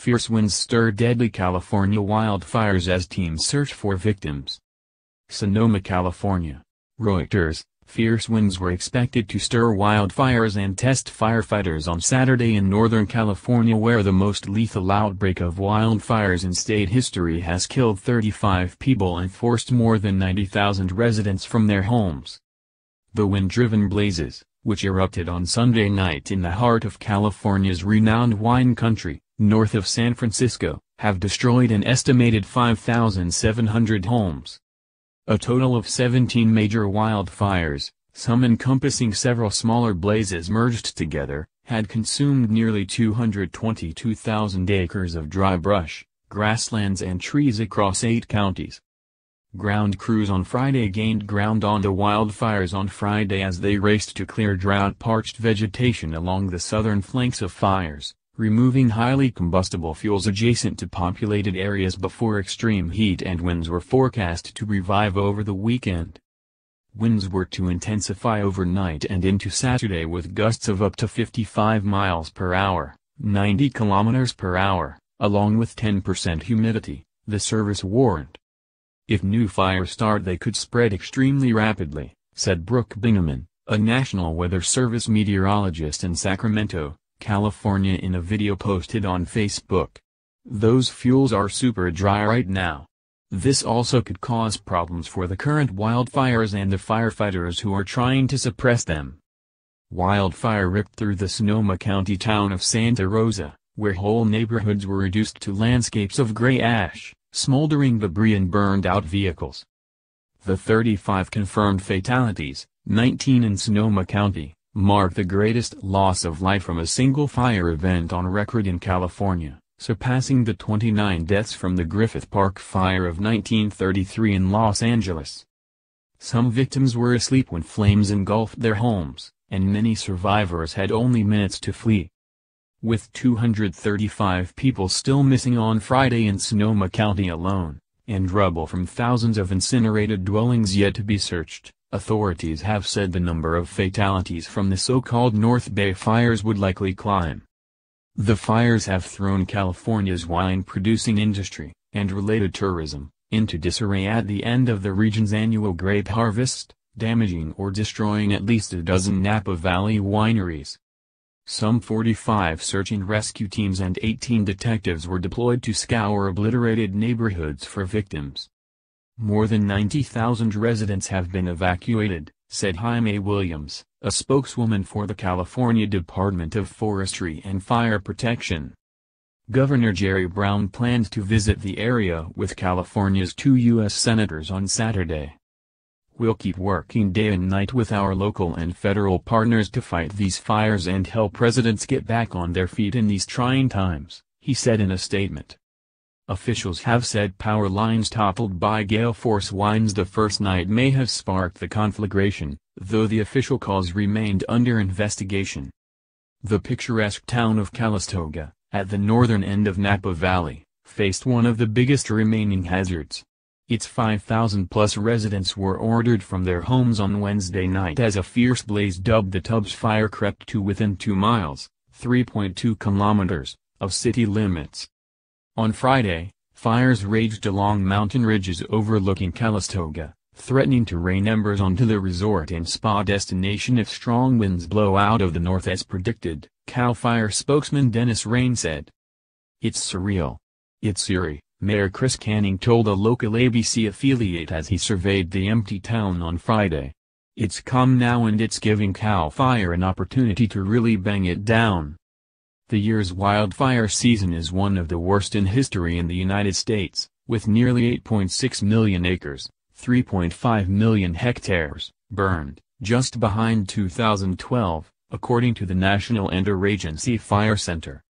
Fierce winds stir deadly California wildfires as teams search for victims. Sonoma, California. Reuters. Fierce winds were expected to stir wildfires and test firefighters on Saturday in Northern California, where the most lethal outbreak of wildfires in state history has killed 35 people and forced more than 90,000 residents from their homes. The wind-driven blazes, which erupted on Sunday night in the heart of California's renowned wine country, north of San Francisco, have destroyed an estimated 5,700 homes. A total of 17 major wildfires, some encompassing several smaller blazes merged together, had consumed nearly 222,000 acres of dry brush, grasslands and trees across 8 counties. Ground crews on Friday gained ground on the wildfires on Friday as they raced to clear drought-parched vegetation along the southern flanks of fires, removing highly combustible fuels adjacent to populated areas before extreme heat and winds were forecast to revive over the weekend. Winds were to intensify overnight and into Saturday with gusts of up to 55 miles per hour, 90 kilometers per hour, along with 10% humidity, the service warned. If new fires start, they could spread extremely rapidly, said Brooke Bingaman, a National Weather Service meteorologist in Sacramento, California, in a video posted on Facebook. Those fuels are super dry right now. This also could cause problems for the current wildfires and the firefighters who are trying to suppress them. Wildfire ripped through the Sonoma County town of Santa Rosa, where whole neighborhoods were reduced to landscapes of gray ash, smoldering debris and burned-out vehicles. The 35 confirmed fatalities, 19 in Sonoma County, mark the greatest loss of life from a single fire event on record in California, surpassing the 29 deaths from the Griffith Park fire of 1933 in Los Angeles. Some victims were asleep when flames engulfed their homes, and many survivors had only minutes to flee. With 235 people still missing on Friday in Sonoma County alone, and rubble from thousands of incinerated dwellings yet to be searched, authorities have said the number of fatalities from the so-called North Bay fires would likely climb. The fires have thrown California's wine-producing industry, and related tourism, into disarray at the end of the region's annual grape harvest, damaging or destroying at least a dozen Napa Valley wineries. Some 45 search and rescue teams and 18 detectives were deployed to scour obliterated neighborhoods for victims. More than 90,000 residents have been evacuated, said Jaime Williams, a spokeswoman for the California Department of Forestry and Fire Protection. Governor Jerry Brown plans to visit the area with California's 2 U.S. senators on Saturday. We'll keep working day and night with our local and federal partners to fight these fires and help residents get back on their feet in these trying times, he said in a statement. Officials have said power lines toppled by gale force winds the first night may have sparked the conflagration, though the official cause remained under investigation. The picturesque town of Calistoga, at the northern end of Napa Valley, faced one of the biggest remaining hazards. Its 5,000-plus residents were ordered from their homes on Wednesday night as a fierce blaze dubbed the Tubbs Fire crept to within 2 miles, 3.2 kilometers, of city limits. On Friday, fires raged along mountain ridges overlooking Calistoga, threatening to rain embers onto the resort and spa destination if strong winds blow out of the north as predicted, CAL FIRE spokesman Dennis Rain said. "It's surreal. It's eerie," Mayor Chris Canning told a local ABC affiliate as he surveyed the empty town on Friday. "It's calm now and it's giving CAL FIRE an opportunity to really bang it down." The year's wildfire season is one of the worst in history in the United States, with nearly 8.6 million acres, 3.5 million hectares, burned, just behind 2012, according to the National Interagency Fire Center.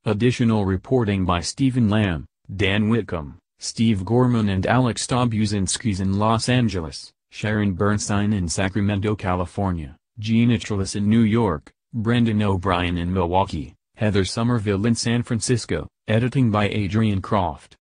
Additional reporting by Stephen Lamb, Dan Whitcomb, Steve Gorman and Alex Dobuzinskis in Los Angeles, Sharon Bernstein in Sacramento, California, Gina Trellis in New York, Brendan O'Brien in Milwaukee, Heather Somerville in San Francisco, editing by Adrian Croft.